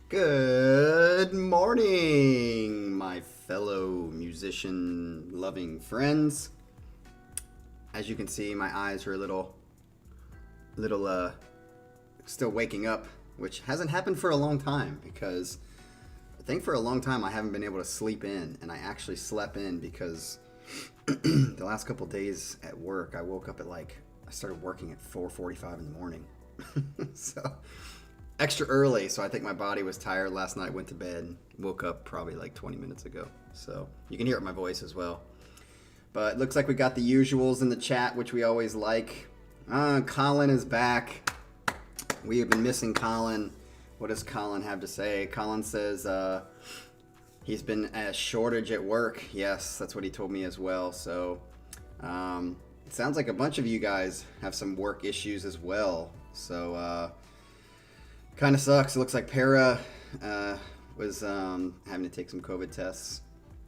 Good morning, my fellow musician-loving friends. As you can see, my eyes are a little, still waking up, which hasn't happened for a long time because I think for a long time I haven't been able to sleep in, and I actually slept in because the last couple days at work, I woke up at I started working at 4:45 in the morning, so extra early, so I think my body was tired last night, went to bed, woke up probably like 20 minutes ago. So you can hear it in my voice as well. But it looks like we got the usuals in the chat, which we always like. Colin is back. We have been missing Colin. What does Colin have to say? Colin says he's been a shortage at work. Yes, that's what he told me as well. So it sounds like a bunch of you guys have some work issues as well. So kind of sucks. It looks like Para was having to take some COVID tests.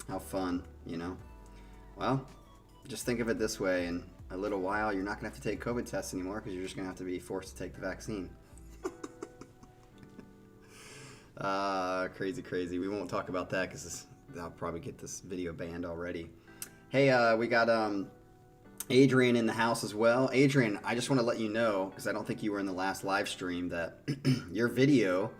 How fun, you know? Well, just think of it this way. In a little while, you're not going to have to take COVID tests anymore because you're just going to have to be forced to take the vaccine. Crazy. We won't talk about that because I'll probably get this video banned already. Hey, we got Adrian in the house as well. Adrian, I just want to let you know, because I don't think you were in the last live stream, that your video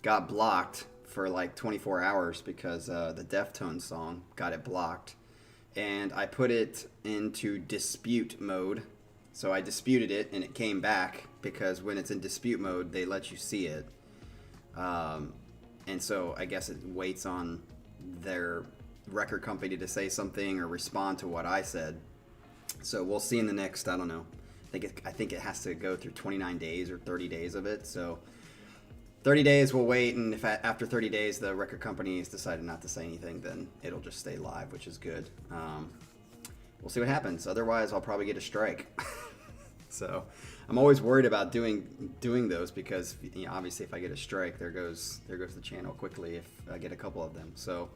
got blocked for like 24 hours because the Deftones song got it blocked. And I put it into dispute mode. So I disputed it and it came back because when it's in dispute mode, they let you see it. And so I guess it waits on their record company to say something or respond to what I said. So we'll see in the next, I don't know, I think it has to go through 29 days or 30 days of it. So 30 days we'll wait, and if after 30 days the record company has decided not to say anything, then it'll just stay live, which is good. We'll see what happens. Otherwise, I'll probably get a strike. So I'm always worried about doing those because, you know, obviously if I get a strike, there goes the channel quickly if I get a couple of them. So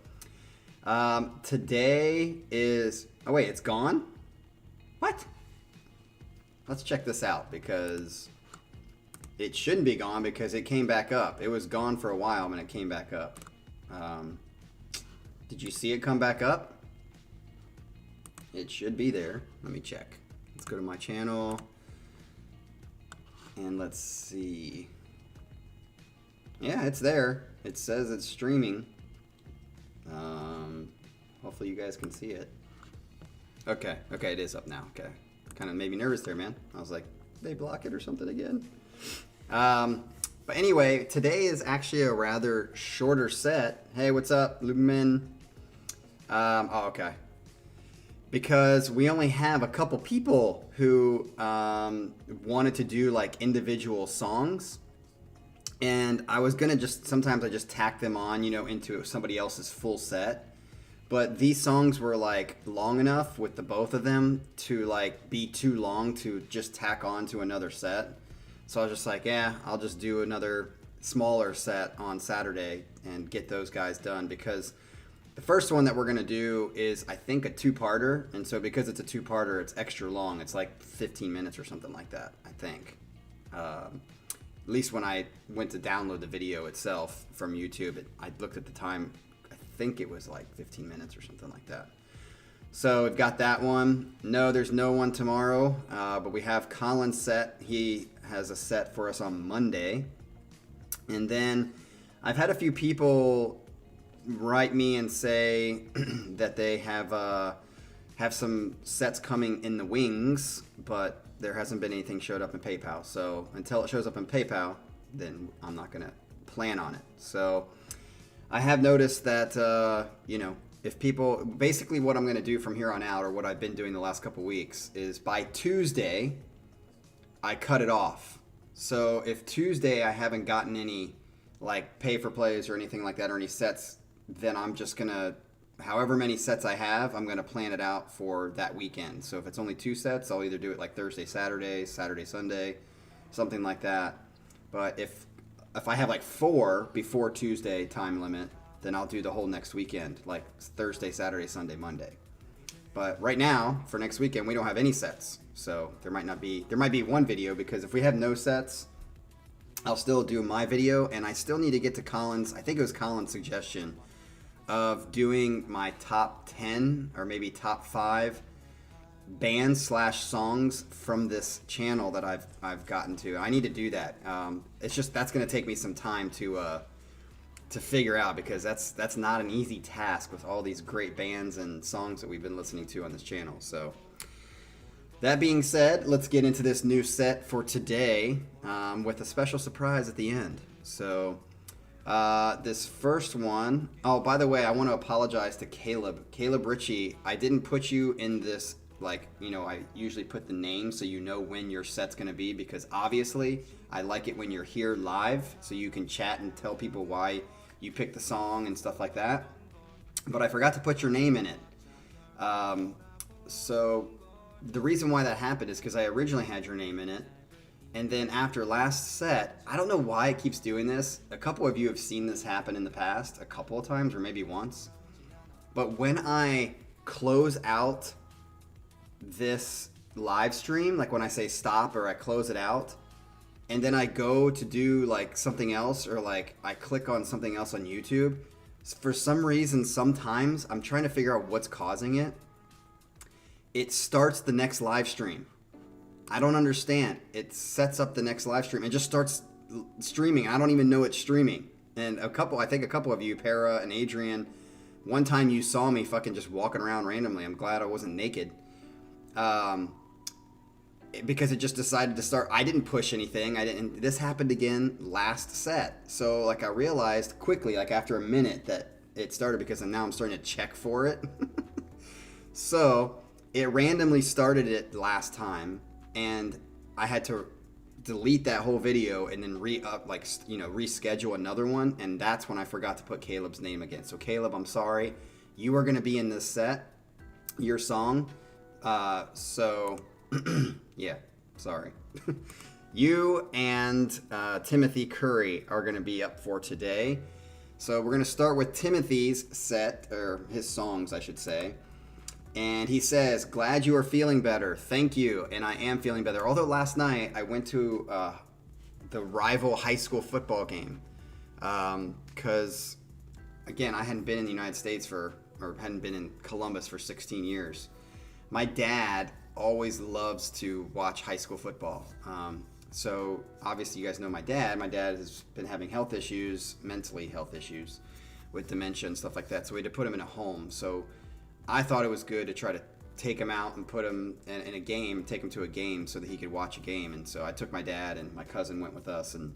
today is, oh wait, it's gone? What? Let's check this out because it shouldn't be gone because it came back up. It was gone for a while and it came back up. Did you see it come back up? It should be there. Let me check. Let's go to my channel and let's see. Yeah, it's there. It says it's streaming. Hopefully you guys can see it. Okay, it is up now. Okay, kind of made me nervous there, man. I was like, they block it or something again. But anyway, today is actually a rather shorter set. Hey, what's up, Lumen? Oh, okay. Because we only have a couple people who wanted to do like individual songs. And I was gonna sometimes I just tack them on, you know, into somebody else's full set. But these songs were like long enough with the both of them to like be too long to just tack on to another set. So I was just like, yeah, I'll just do another smaller set on Saturday and get those guys done, because the first one that we're gonna do is, I think, a two-parter. And so because it's a two-parter, it's extra long. It's like 15 minutes or something like that, I think. At least when I went to download the video itself from YouTube, I looked at the time, I think it was like 15 minutes or something like that. So we've got that one. No, there's no one tomorrow, but we have Colin's set. He has a set for us on Monday. And then I've had a few people write me and say that they have some sets coming in the wings, but there hasn't been anything showed up in PayPal. So until it shows up in PayPal, then I'm not gonna plan on it. So I have noticed that, you know, if people, basically what I'm gonna do from here on out, or what I've been doing the last couple weeks, is by Tuesday, I cut it off. So if Tuesday I haven't gotten any like pay for plays or anything like that, or any sets, then I'm just gonna, however many sets I have, I'm gonna plan it out for that weekend. So if it's only 2 sets, I'll either do it like Thursday, Saturday, Saturday, Sunday, something like that. But if I have like 4 before Tuesday time limit, then I'll do the whole next weekend, like Thursday, Saturday, Sunday, Monday. But right now, for next weekend, we don't have any sets. So there might be one video, because if we have no sets, I'll still do my video, and I still need to get to Colin's. I think it was Colin's suggestion of doing my top 10 or maybe top 5 bands slash songs from this channel that I've gotten to. I need to do that. It's just that's going to take me some time to figure out, because that's not an easy task with all these great bands and songs that we've been listening to on this channel. So that being said, let's get into this new set for today with a special surprise at the end. So this first one, oh, by the way, I want to apologize to Caleb Ritchie. I didn't put you in this, like, you know, I usually put the name so you know when your set's going to be, because obviously I like it when you're here live so you can chat and tell people why you picked the song and stuff like that. But I forgot to put your name in it. So the reason why that happened is because I originally had your name in it. And then after last set, I don't know why it keeps doing this. A couple of you have seen this happen in the past, a couple of times or maybe once. But when I close out this live stream, like when I say stop or I close it out, and then I go to do like something else, or like I click on something else on YouTube, for some reason sometimes I'm trying to figure out what's causing it. It starts the next live stream. I don't understand. It sets up the next live stream and just starts streaming. I don't even know it's streaming. And I think a couple of you, Para and Adrian, one time you saw me fucking just walking around randomly. I'm glad I wasn't naked. Because it just decided to start. I didn't push anything. This happened again last set. So like I realized quickly, like after a minute, that it started, because now I'm starting to check for it. So it randomly started it last time, and I had to delete that whole video and then reschedule another one, and that's when I forgot to put Caleb's name again. So Caleb, I'm sorry. You are going to be in this set, your song. So yeah, sorry. You and Timothy Curry are going to be up for today. So we're going to start with Timothy's set, or his songs, I should say. And he says, glad you are feeling better. Thank you. And I am feeling better. Although last night I went to the rival high school football game. Because, again, I hadn't been in the United States hadn't been in Columbus for 16 years. My dad always loves to watch high school football. So obviously you guys know my dad. My dad has been having health issues, mentally health issues with dementia and stuff like that. So we had to put him in a home. So I thought it was good to try to take him out and put him in a game, take him to a game so that he could watch a game. And so I took my dad, and my cousin went with us and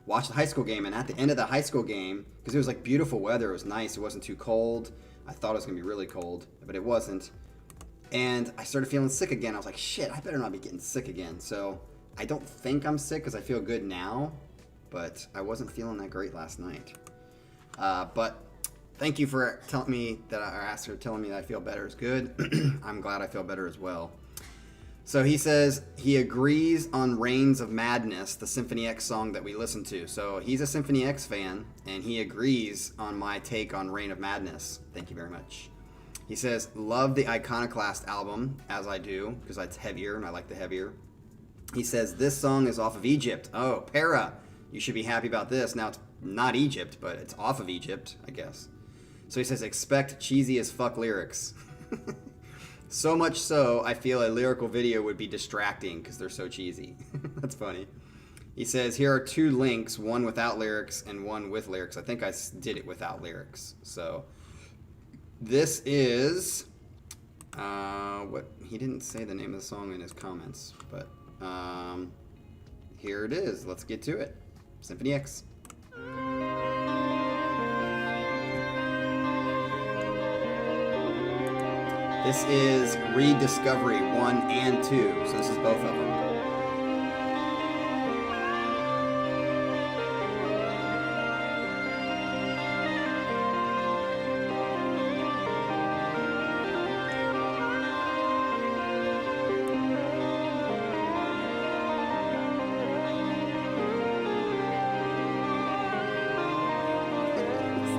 watched the high school game. And at the end of the high school game, because it was like beautiful weather, it was nice, it wasn't too cold. I thought it was going to be really cold, but it wasn't. And I started feeling sick again. I was like, shit, I better not be getting sick again. So I don't think I'm sick because I feel good now, but I wasn't feeling that great last night. But thank you for telling me that, telling me that I feel better is good. I'm glad I feel better as well. So he says he agrees on Reigns of Madness, the Symphony X song that we listened to. So he's a Symphony X fan, and he agrees on my take on Reign of Madness. Thank you very much. He says, love the Iconoclast album, as I do, because it's heavier, and I like the heavier. He says, this song is off of Egypt. Oh, Para, you should be happy about this. Now, it's not Egypt, but it's off of Egypt, I guess. So he says, expect cheesy as fuck lyrics. So much so, I feel a lyrical video would be distracting because they're so cheesy. That's funny. He says, here are 2 links, one without lyrics and one with lyrics. I think I did it without lyrics. So this is, what he didn't say the name of the song in his comments, but here it is. Let's get to it. Symphony X. This is Rediscovery 1 and 2, so this is both of them.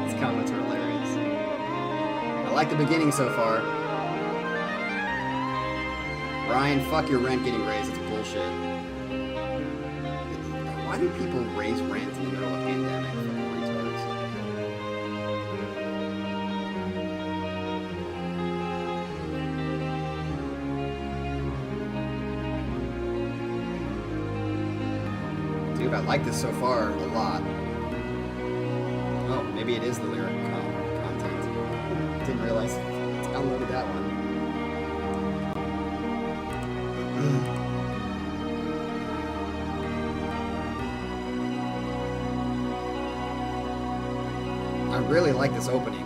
These comments are hilarious. I like the beginning so far. Ryan, fuck your rent getting raised. It's bullshit. Why do people raise rent in the middle of a pandemic? Fucking retards. Dude, I like this so far a lot. Oh, maybe it is the lyric content. Didn't realize I downloaded that one. I really like this opening.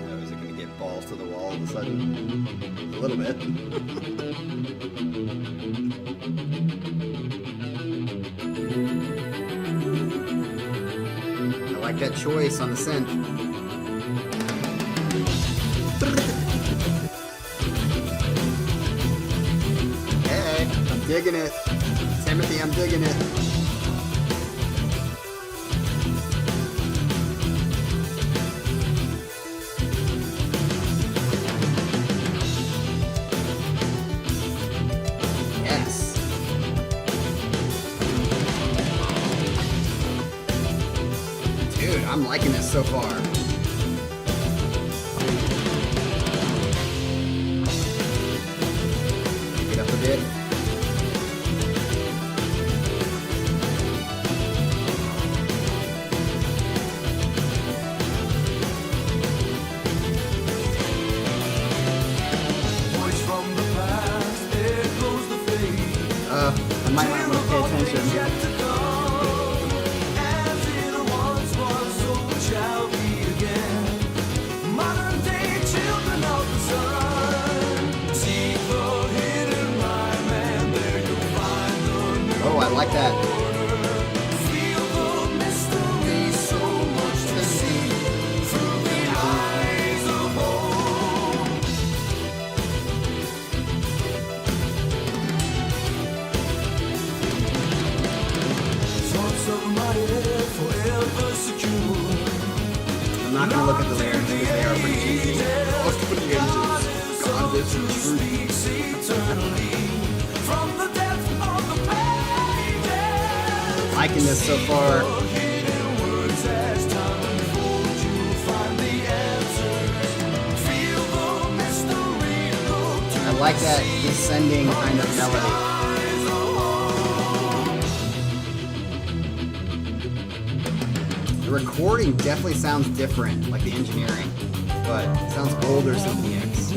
Oh, is it going to get balls to the wall all of a sudden? A little bit. I like that choice on the synth. Hey, I'm digging it. Timothy, I'm digging it. Yes. Dude, I'm liking this so far. Get up a bit. I might want to pay attention. Oh, I like that. I'm not going to look at the lyrics because they are pretty cheesy. God, this is liking this so far. I like that descending kind of melody. The recording definitely sounds different, like the engineering, but it sounds older than the X.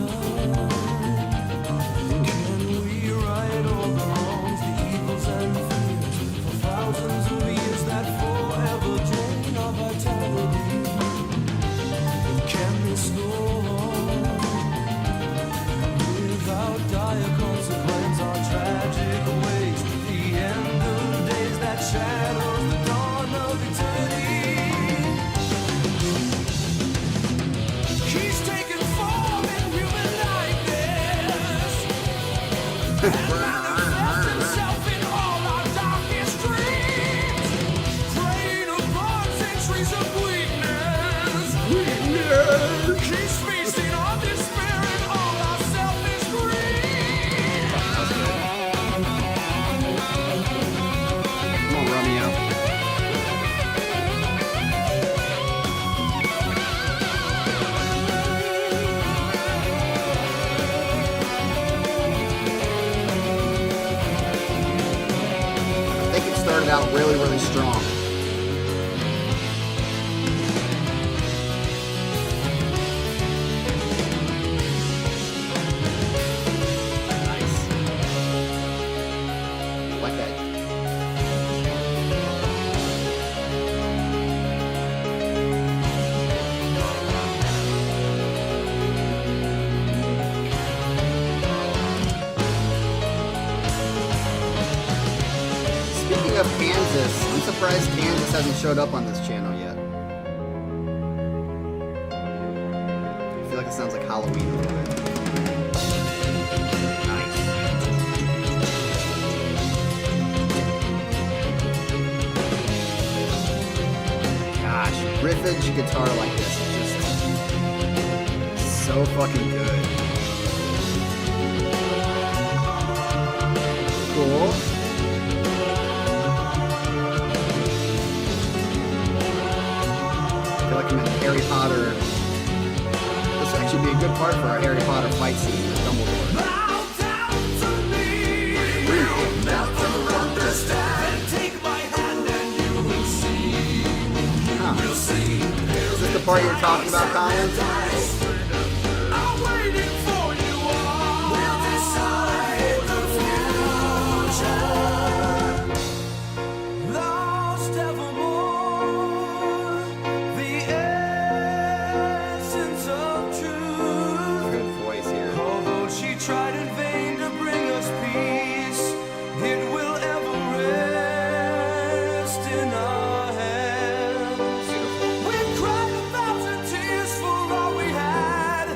Started out really strong. Nice. I like that. Speaking of Kansas, I'm surprised Kansas hasn't showed up on this channel yet. I feel like it sounds like Halloween a little bit. Nice. Gosh, riffage guitar like this is just so fucking good. fight scene with Dumbledore. Bow down to me. Never understand. Take my hand and you will see. Huh. You'll see. Is this the part you're talking about, Colin? I'm waiting for you all. We'll decide the future. Lost evermore. The essence of truth. Good voice here. Although she tried in vain to bring us peace, it will ever rest in our hands. We cried 1,000 tears for all we had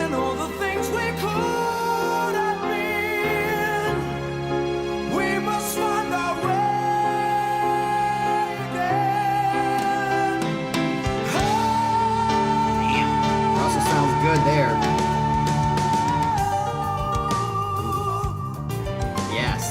and all the things we could have been. We must find our way again. It also sounds good there. Yes.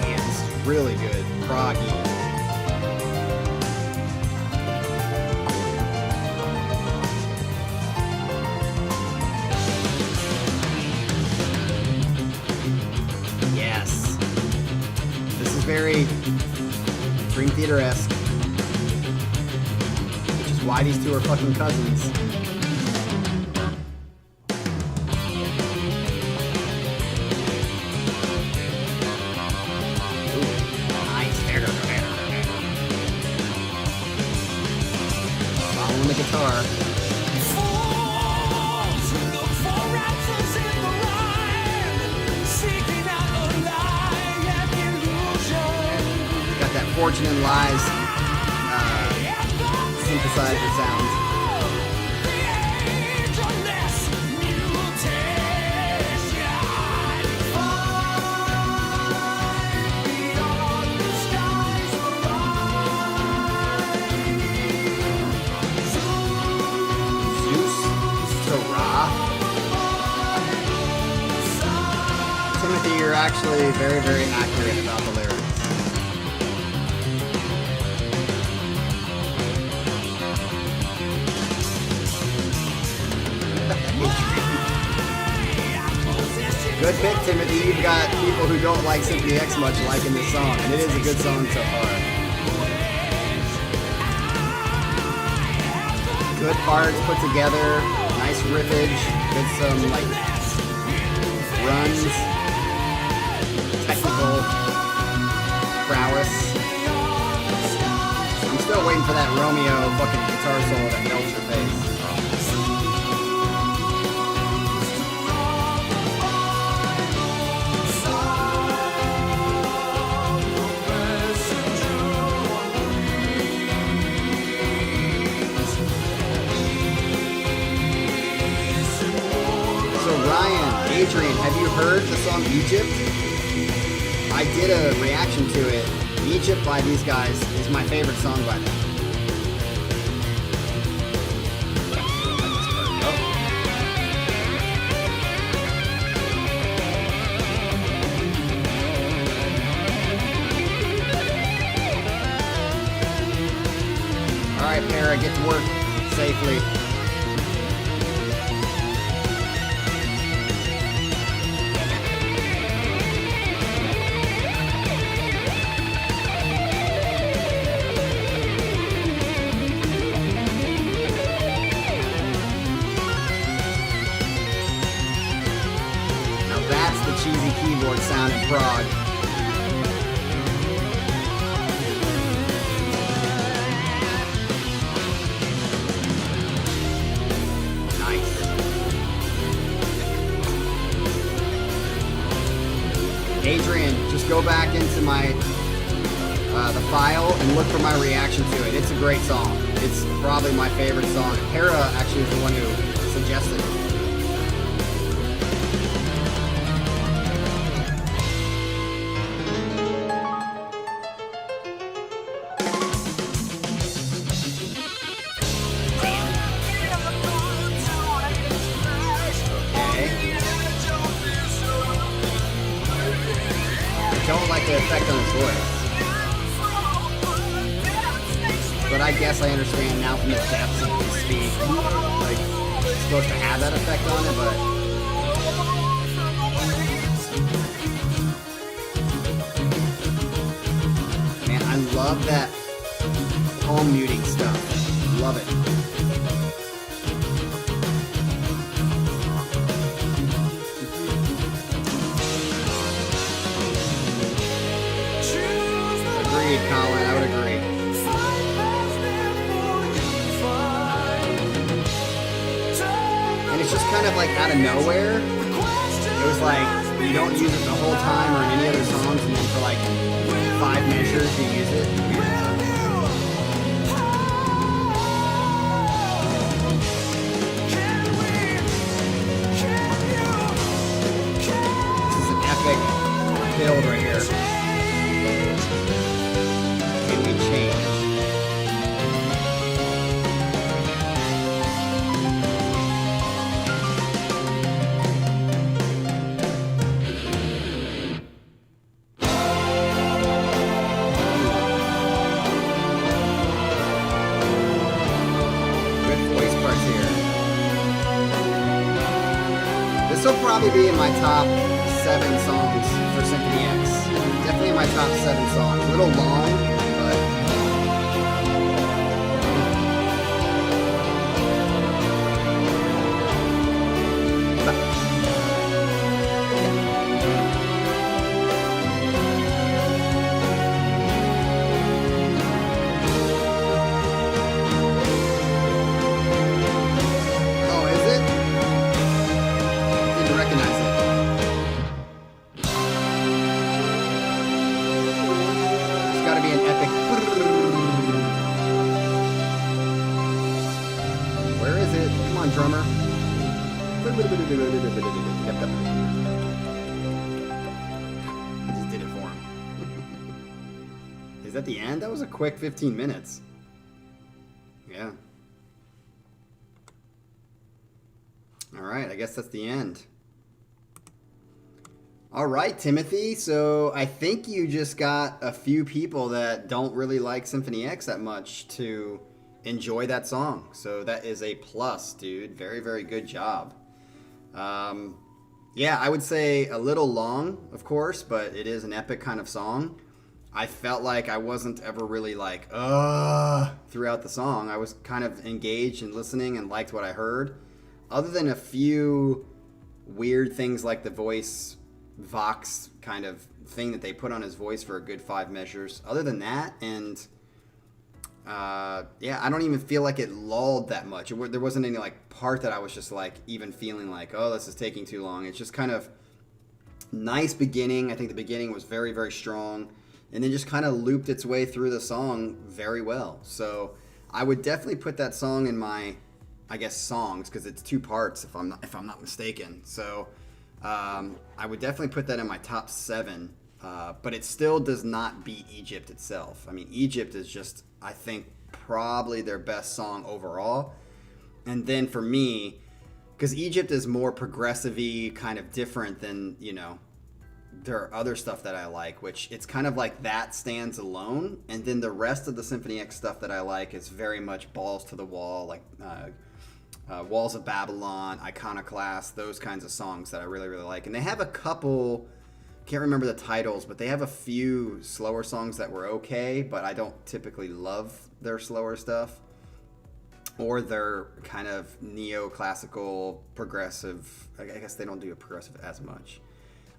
Damn, this is really good. Proggy. Yes. This is very Dream Theater-esque. Which is why these two are fucking cousins. Ooh, nice. Following the guitar. Fools who look for answers in the mind, seeking out a lie and illusion. Got that Fortune and Lies synthesizer sound. The ageless mutation. Find beyond the skies Zeus to Ra. Timothy, you're actually very, very accurate about the lyrics. Good pick, Timothy. You've got people who don't like Symphony X much liking this song, and it is a good song so far. Good parts put together, nice riffage, good some like runs, technical prowess. I'm still waiting for that Romeo fucking guitar solo that melts your face. So Ryan, Adrian, have you heard the song Egypt? I did a reaction to it. Egypt by these guys is my favorite song by them. Alright, Para, get to work safely. Now that's the cheesy keyboard sound in Prague. Adrian, just go back into my the file and look for my reaction to it. It's a great song. It's probably my favorite song. Hera actually is the one who suggested it. don't like the effect on his voice. But I guess I understand now from the depths of his speech. Like, it's supposed to have that effect on it, but... Man, I love that palm muting stuff. Love it. Agreed, Colin. I would agree. And it's just kind of like out of nowhere. It was like you don't use it the whole time or in any other songs, and then for like 5 measures you use it. This is an epic build right here. Can we change? This will probably be in my top 7 songs for Symphony X. Definitely in my top 7 songs. A little long, but... Oh, is it? Didn't recognize it. It's gotta be an epic. Where is it? Come on, drummer. Yep. I just did it for him. Is that the end? That was a quick 15 minutes. Yeah. Alright, I guess that's the end. Alright, Timothy, so I think you just got a few people that don't really like Symphony X that much to enjoy that song. So that is a plus, dude. Very, very good job. Yeah, I would say a little long, of course, but it is an epic kind of song. I felt like I wasn't ever really like, throughout the song. I was kind of engaged and listening and liked what I heard. Other than a few weird things like the Vox kind of thing that they put on his voice for a good 5 measures. Other than that, and yeah, I don't even feel like it lulled that much. There wasn't any like part that I was just like even feeling like, oh, this is taking too long. It's just kind of nice beginning. I think the beginning was very, very strong, and then just kind of looped its way through the song very well. So I would definitely put that song in my, I guess, songs, because it's 2 parts if I'm not mistaken. So I would definitely put that in my top 7. But it still does not beat Egypt itself. I mean, Egypt is just, I think, probably their best song overall. And then for me, because Egypt is more progressive-y, kind of different than, you know, there are other stuff that I like, which it's kind of like that stands alone. And then the rest of the Symphony X stuff that I like is very much balls to the wall, like Walls of Babylon, Iconoclast, those kinds of songs that I really, really like. And they have a couple... Can't remember the titles, but they have a few slower songs that were okay, but I don't typically love their slower stuff or their kind of neoclassical progressive. I guess they don't do a progressive as much.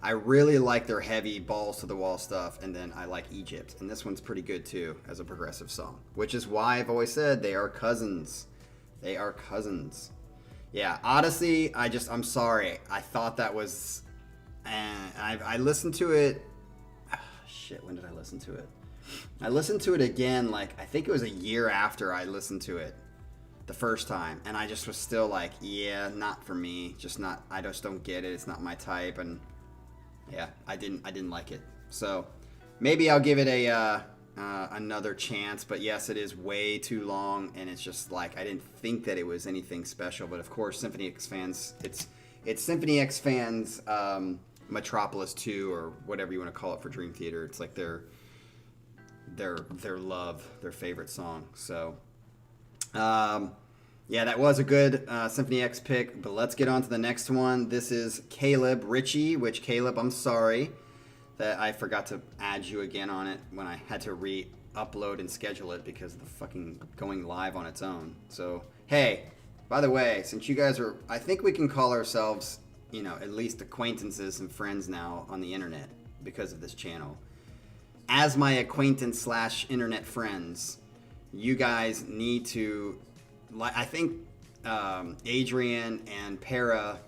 I really like their heavy balls to the wall stuff, and then I like Egypt, and this one's pretty good too as a progressive song, which is why I've always said they are cousins. They are cousins. Yeah, Odyssey, I'm sorry. I thought that was... And I listened to it. Shit, when did I listen to it? I listened to it again, like, I think it was a year after I listened to it the first time. And I just was still like, yeah, not for me. I just don't get it. It's not my type. And yeah, I didn't like it. So maybe I'll give it another chance. But yes, it is way too long. And it's just like, I didn't think that it was anything special. But of course, Symphony X fans, it's Symphony X fans' Metropolis 2 or whatever you want to call it for Dream Theater. It's like their love, their favorite song. So, yeah, that was a good Symphony X pick, but let's get on to the next one. This is Caleb Ritchie, which, Caleb, I'm sorry that I forgot to add you again on it when I had to re-upload and schedule it because of the fucking going live on its own. So, hey, by the way, since you guys are, I think we can call ourselves, you know, at least acquaintances and friends now on the internet because of this channel. As my acquaintance / internet friends, you guys need to, I think Adrian and Para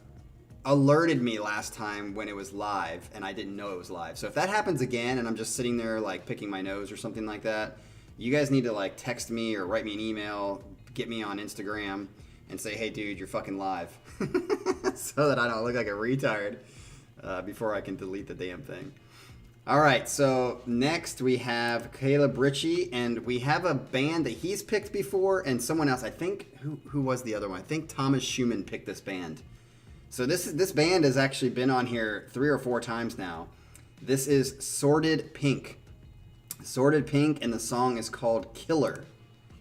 alerted me last time when it was live and I didn't know it was live. So if that happens again and I'm just sitting there like picking my nose or something like that, you guys need to like text me or write me an email, get me on Instagram and say, hey dude, you're fucking live. So that I don't look like a retard before I can delete the damn thing. All right, so next we have Caleb Ritchie, and we have a band that he's picked before, and someone else, I think, who was the other one? I think Thomas Schumann picked this band. So this band has actually been on here 3 or 4 times now. This is Sordid Pink. Sordid Pink, and the song is called Killer.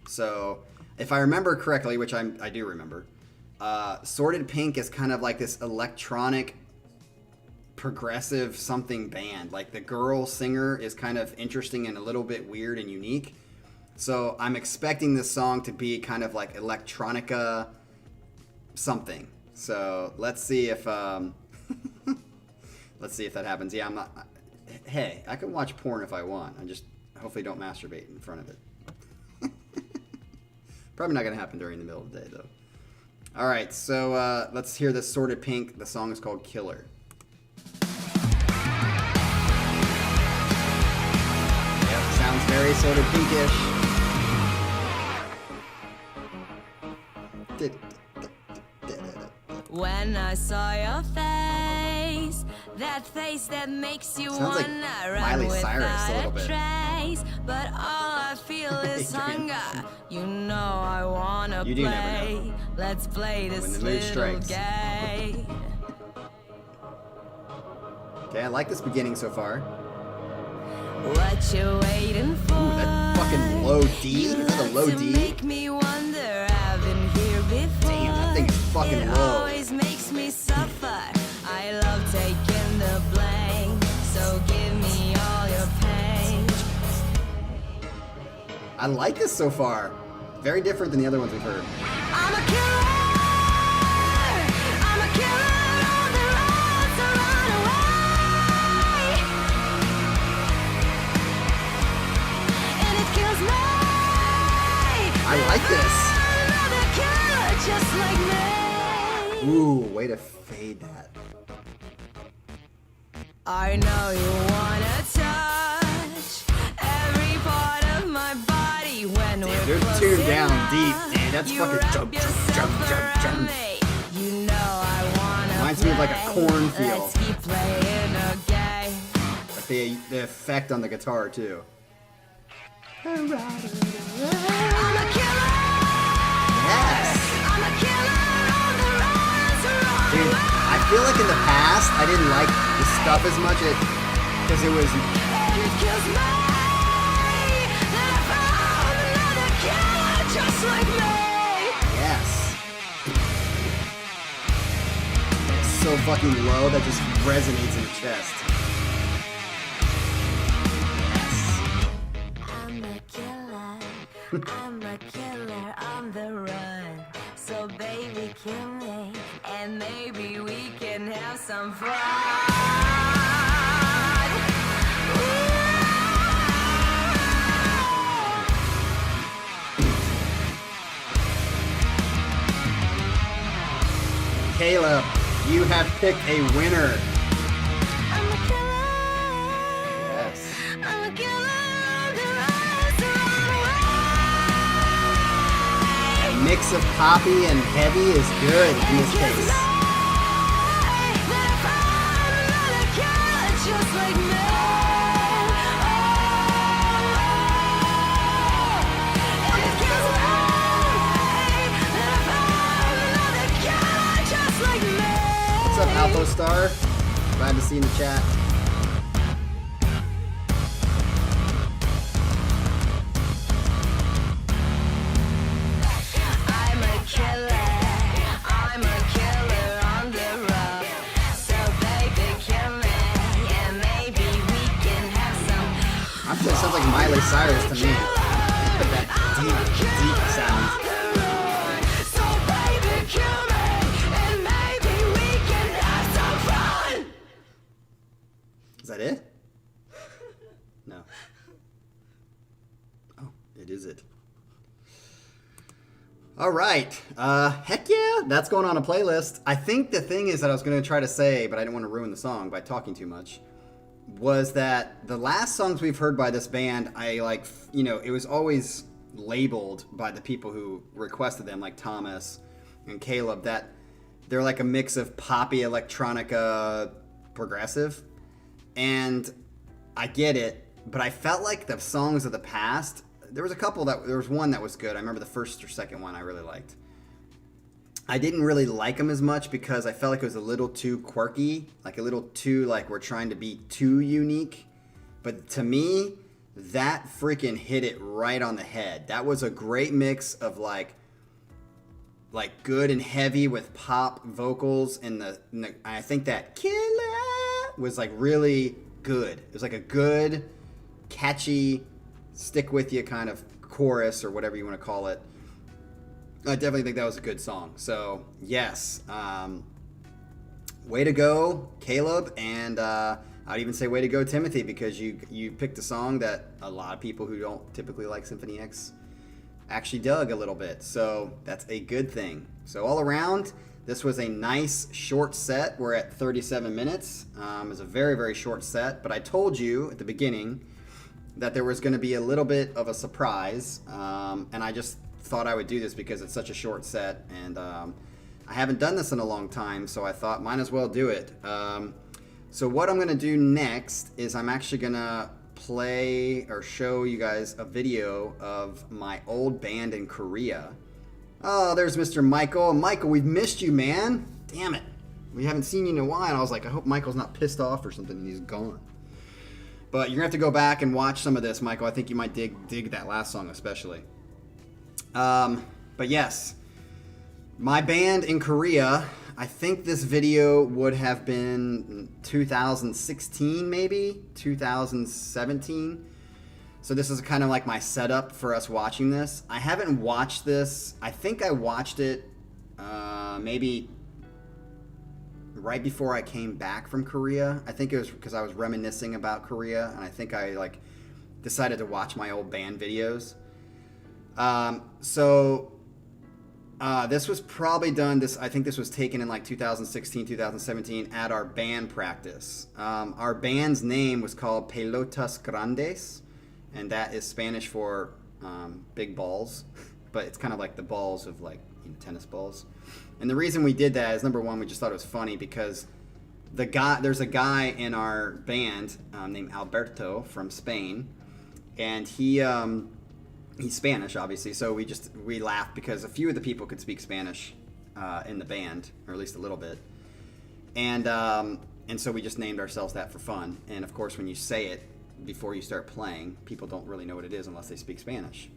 So if I remember correctly, which I do remember, Sordid Pink is kind of like this electronic progressive something band. Like the girl singer is kind of interesting and a little bit weird and unique. So I'm expecting this song to be kind of like electronica something. So let's see if let's see if that happens. Yeah, I'm not. Hey, I can watch porn if I want. I just hopefully don't masturbate in front of it. Probably not gonna happen during the middle of the day though. All right, so let's hear this Sordid Pink. The song is called Killer. Sounds very sort of pinkish. When I saw your face, that face that makes you Sounds like wanna run Miley Cyrus a without little a bit. trace. But all I feel is hunger. You know I wanna You do never play. know. Let's play When this the mood little strikes. game. Okay, I like this beginning so far. What you waiting for? Ooh, that fucking low D. Is that a low To D? make me wonder, I've been here before. Damn, that thing is fucking It low. always makes me suffer. I love taking the blame, so give me all your pain. I like this so far. Very different than the other ones we've heard. I'm a killer. I'm a killer on the road to run away. And it kills me. I like this. Another killer just like me. Ooh, way to fade that. I know you wanna touch every part of my body when we're they're close tuned down enough. deep, dude. That's You fucking wrap jump, jump, yourself jump, jump, around jump. me. You know I wanna Reminds me of like a play. cornfield. Let's keep playing a game. But the effect on the guitar too. I'm a killer. Yes. I'm a killer on the run to run Dude, away. I feel like in the past I didn't like the stuff as much because it was And it kills me that I found another killer just like me. yes. It's so fucking low that just resonates in the chest. I'm a killer. I'm a killer on the run. So baby, kill me, and maybe we can have some fun. Caleb, you have picked a winner. I'm a killer. Yes. I'm a killer on the run to run away. That mix of poppy and heavy is good in this case. Just like me. And it kills me that I found another killer just like me. What's up, Alpha Star? Glad to see in the chat. I'm a killer. I'm a killer on the road. So baby, kill me, and maybe we can have some. I feel it sounds like Miley Cyrus to me. That deep sound. So baby, kill me, and maybe we can have some fun. Is that it? No. Oh, it is it. All right. Heck yeah, that's going on a playlist. I think the thing is that I was going to try to say, but I didn't want to ruin the song by talking too much, was that the last songs we've heard by this band, I like, you know, it was always labeled by the people who requested them, like Thomas and Caleb, that they're like a mix of poppy, electronica, progressive. And I get it, but I felt like the songs of the past, there was one that was good. I remember the first or second one I really liked. I didn't really like them as much because I felt like it was a little too quirky, like a little too, like we're trying to be too unique. But to me, that freaking hit it right on the head. That was a great mix of like good and heavy with pop vocals, and I think that killer was like really good. It was like a good, catchy, stick with you kind of chorus or whatever you want to call it. I definitely think that was a good song. So yes, way to go, Caleb, and I'd even say way to go, Timothy, because you picked a song that a lot of people who don't typically like Symphony X actually dug a little bit. So that's a good thing. So all around, this was a nice short set. We're at 37 minutes. It was a very, very short set, but I told you at the beginning that there was going to be a little bit of a surprise, and I just thought I would do this because it's such a short set, and I haven't done this in a long time, so I thought might as well do it. So what I'm going to do next is I'm actually going to play or show you guys a video of my old band in Korea. Oh, there's Mr. Michael. Michael, we've missed you, man. Damn it. We haven't seen you in a while. I was like, I hope Michael's not pissed off or something and he's gone. But you're going to have to go back and watch some of this, Michael. I think you might dig that last song especially. But yes, my band in Korea, I think this video would have been 2016, maybe 2017. So this is kind of like my setup for us watching this. I haven't watched this. I think I watched it maybe right before I came back from Korea. I think it was because I was reminiscing about Korea, and I think I like decided to watch my old band videos. This was probably done, I think this was taken in like 2016, 2017 at our band practice. Our band's name was called Pelotas Grandes, and that is Spanish for big balls, but it's kind of like the balls of like, you know, tennis balls. And the reason we did that is, number one, we just thought it was funny because there's a guy in our band named Alberto from Spain, and he's Spanish, obviously, so we laughed because a few of the people could speak Spanish in the band, or at least a little bit, and so we just named ourselves that for fun. And of course, when you say it before you start playing, people don't really know what it is unless they speak Spanish.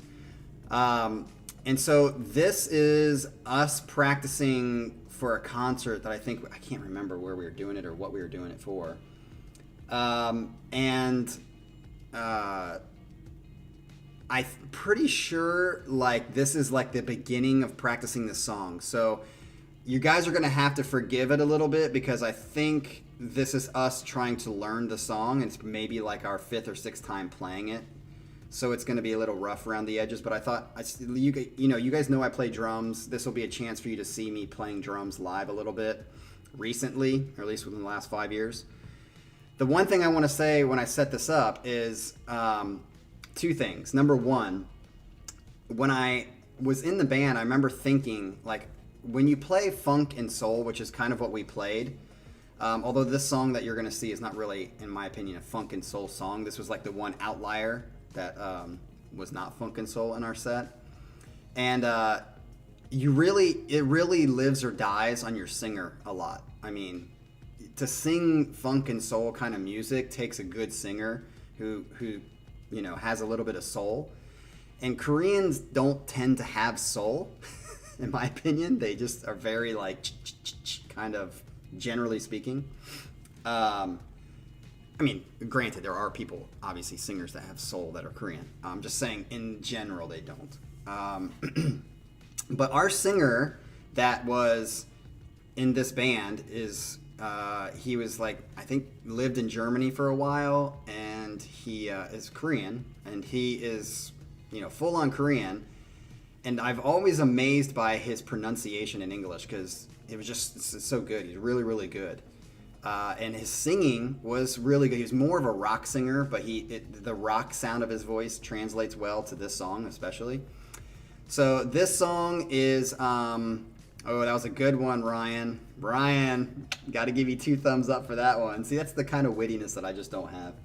And so this is us practicing for a concert that I can't remember where we were doing it or what we were doing it for, I'm pretty sure like this is like the beginning of practicing this song. So you guys are going to have to forgive it a little bit because I think this is us trying to learn the song. It's maybe like our 5th or 6th time playing it. So it's going to be a little rough around the edges, but I thought, you guys know I play drums. This will be a chance for you to see me playing drums live a little bit recently, or at least within the last 5 years. The one thing I want to say when I set this up is two things. Number one, when I was in the band, I remember thinking, like, when you play funk and soul, which is kind of what we played, although this song that you're going to see is not really, in my opinion, a funk and soul song. This was like the one outlier that was not funk and soul in our set. And it really lives or dies on your singer a lot. I mean, to sing funk and soul kind of music takes a good singer who you know, has a little bit of soul. And Koreans don't tend to have soul, in my opinion. They just are very like kind of, generally speaking. I mean, granted, there are people, obviously singers that have soul that are Korean. I'm just saying, in general, they don't. But our singer that was in this band is, he was like, I think lived in Germany for a while, and he is Korean, and he is, you know, full on Korean. And I've always amazed by his pronunciation in English because it was just so good. He's really, really good. And his singing was really good. He was more of a rock singer, but the rock sound of his voice translates well to this song, especially. So this song is, oh, that was a good one, Ryan. Ryan, got to give you 2 thumbs up for that one. See, that's the kind of wittiness that I just don't have.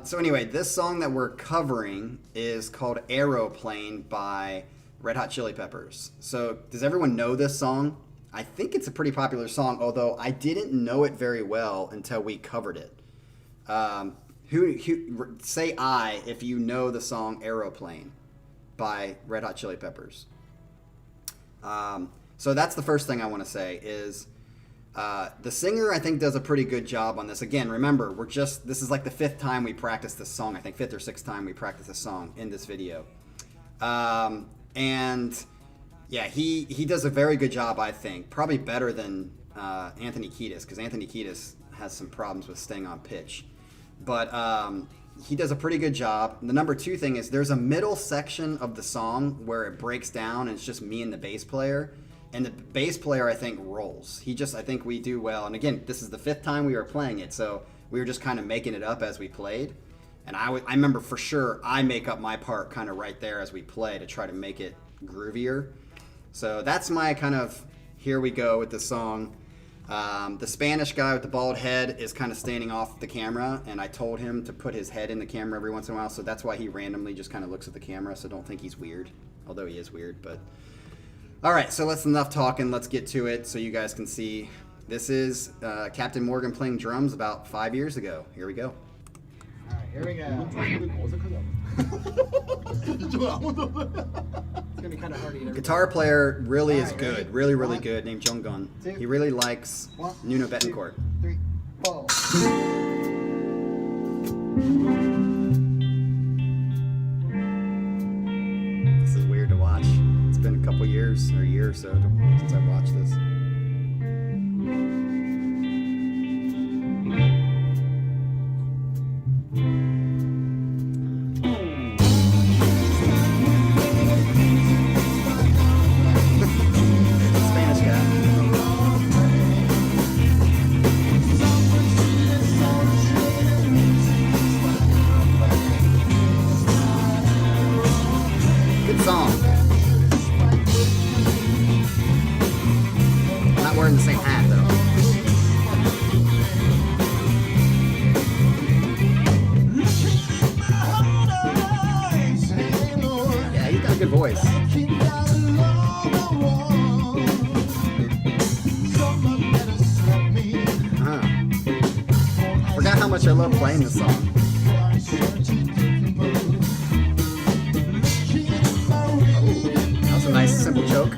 So anyway, this song that we're covering is called Aeroplane by Red Hot Chili Peppers. So does everyone know this song? I think it's a pretty popular song, although I didn't know it very well until we covered it. Who say I if you know the song Aeroplane by Red Hot Chili Peppers. So that's the first thing I want to say is the singer, I think, does a pretty good job on this. Again, remember, this is like the 5th time we practiced this song. I think 5th or 6th time we practiced this song in this video. And yeah, he does a very good job, I think. Probably better than Anthony Kiedis, because Anthony Kiedis has some problems with staying on pitch. But he does a pretty good job. The number 2 thing is there's a middle section of the song where it breaks down and it's just me and the bass player. And the bass player, I think, rolls. I think we do well. And again, this is the 5th time we were playing it, so we were just kind of making it up as we played. And I remember for sure I make up my part kind of right there as we play to try to make it groovier. So that's my kind of, here we go with the song. The Spanish guy with the bald head is kind of standing off the camera, and I told him to put his head in the camera every once in a while, so that's why he randomly just kind of looks at the camera, so don't think he's weird, although he is weird. But all right, so that's enough talking. Let's get to it so you guys can see. This is Captain Morgan playing drums about 5 years ago. Here we go. All right, here we go. It's gonna be kind of hard to get everybody. Guitar player really is All right, good, ready? really, really 1, good, named Junggun. 2, He really likes 1, Nuno 2, Bettencourt. 3, 4. This is weird to watch. It's been a couple years, or a year or so, since I watched this. Spanish guy. Good song. Not wearing the same hat though. Yeah, he's got a good voice. Forgot how much I love playing this song. That was a nice simple choke.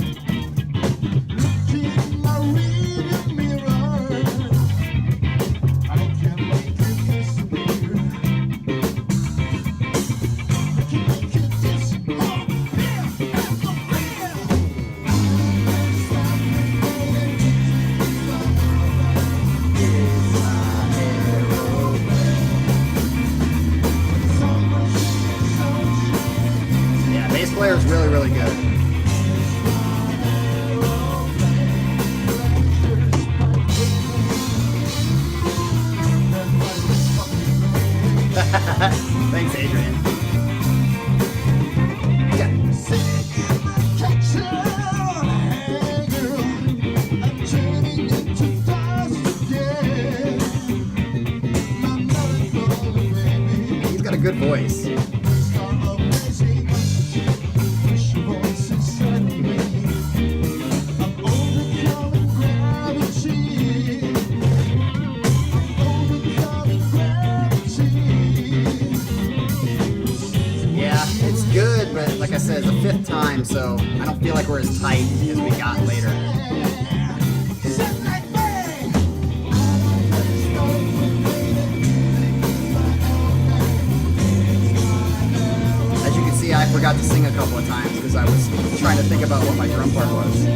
Yeah, bass player is really, really good. Thanks, Adrian. Yeah. He's got a good voice. I said, it's the 5th time, so I don't feel like we're as tight as we got later. As you can see, I forgot to sing a couple of times because I was trying to think about what my drum part was.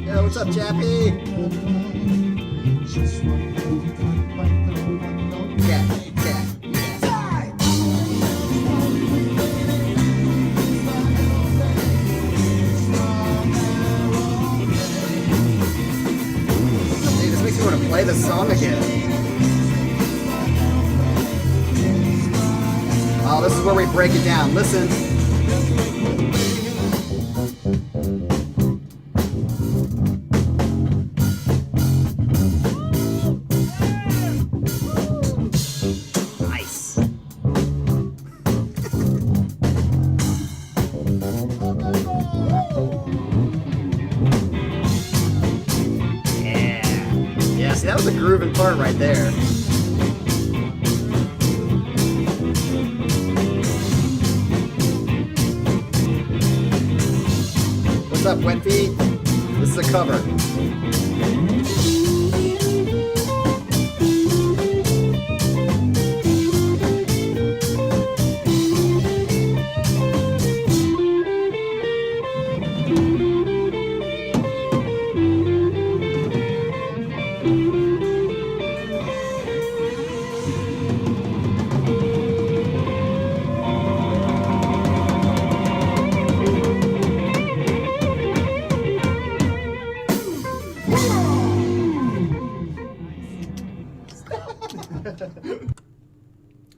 Yo, what's up, Chappie? Yeah. Dude, this makes me want to play the song again. Oh, this is where we break it down. Listen. Nice. Yeah, see, that was a grooving part right there. What's up, Wet Feet? This is a cover.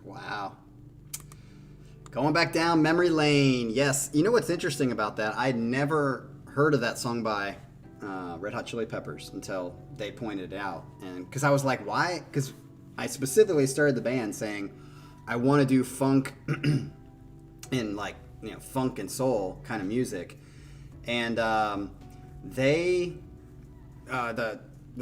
Wow. Going back down memory lane. Yes. You know what's interesting about that? I'd never heard of that song by Red Hot Chili Peppers until they pointed it out. And because I was like, why? Because I specifically started the band saying, I want to do funk and like, you know, funk and soul kind of music. And the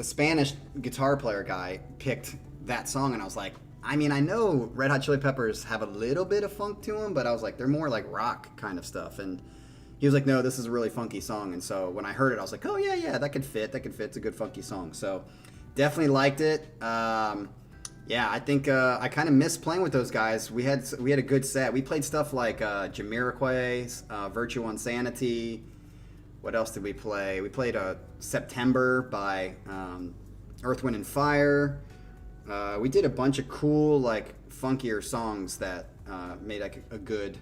Spanish guitar player guy picked that song, and I was like, I mean, I know Red Hot Chili Peppers have a little bit of funk to them, but I was like, they're more like rock kind of stuff. And he was like, no, this is a really funky song. And so when I heard it, I was like, oh yeah, that could fit. It's a good funky song. So definitely liked it. Yeah, I think I kind of miss playing with those guys. We had a good set. We played stuff like Jamiroquai's Virtue on Sanity. What else did we play? We played September by Earth, Wind, and Fire. We did a bunch of cool, like, funkier songs that made like a good,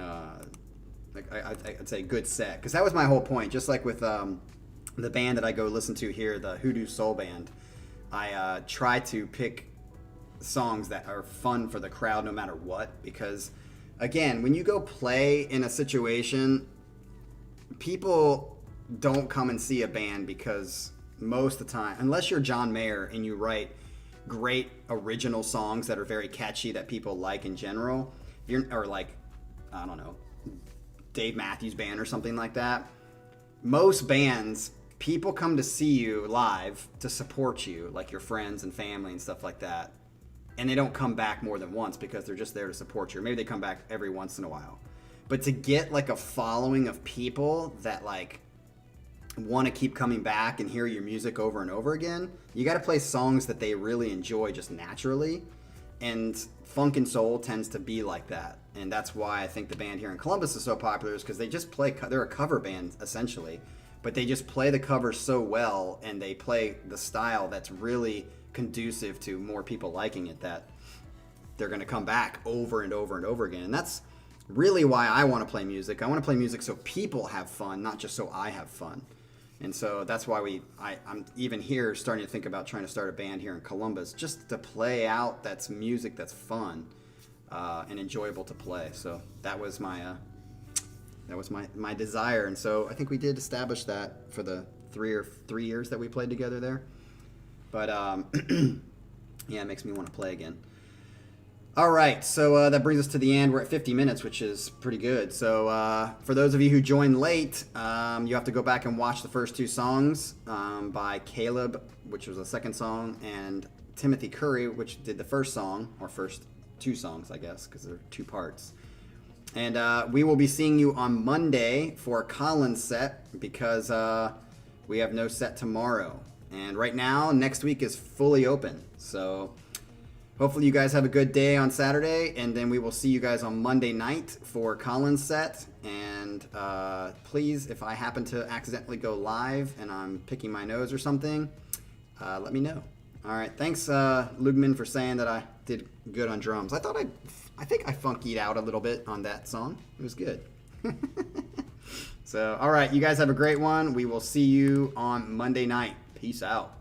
I'd say good set. Because that was my whole point. Just like with the band that I go listen to here, the Hoodoo Soul Band, I try to pick songs that are fun for the crowd no matter what. Because, again, when you go play in a situation, people don't come and see a band because most of the time, unless you're John Mayer and you write great original songs that are very catchy that people like in general, or like, I don't know, Dave Matthews Band or something like that, most bands, people come to see you live to support you, like your friends and family and stuff like that, and they don't come back more than once because they're just there to support you. Or maybe they come back every once in a while. But to get like a following of people that like want to keep coming back and hear your music over and over again, you got to play songs that they really enjoy just naturally. And funk and soul tends to be like that. And that's why I think the band here in Columbus is so popular, is because they just play, they're a cover band essentially, but they just play the covers so well, and they play the style that's really conducive to more people liking it, that they're going to come back over and over and over again. And that's really why I want to play music. I want to play music so people have fun, not just so I have fun. And so that's why I'm even here starting to think about trying to start a band here in Columbus, just to play out that's music that's fun and enjoyable to play. So that was my That was my desire, and so I think we did establish that for the 3 years that we played together there. But yeah, it makes me want to play again. All right, so that brings us to the end. We're at 50 minutes, which is pretty good. So for those of you who joined late, you have to go back and watch the first 2 songs by Caleb, which was the second song, and Timothy Curry, which did the first song, or first 2 songs, I guess, because they're 2 parts. And we will be seeing you on Monday for Colin's set, because we have no set tomorrow. And right now, next week is fully open. So hopefully you guys have a good day on Saturday, and then we will see you guys on Monday night for Colin's set. And please, if I happen to accidentally go live and I'm picking my nose or something, let me know. All right, thanks, Lugman, for saying that I did good on drums. I think I funkied out a little bit on that song. It was good. So, all right, you guys have a great one. We will see you on Monday night. Peace out.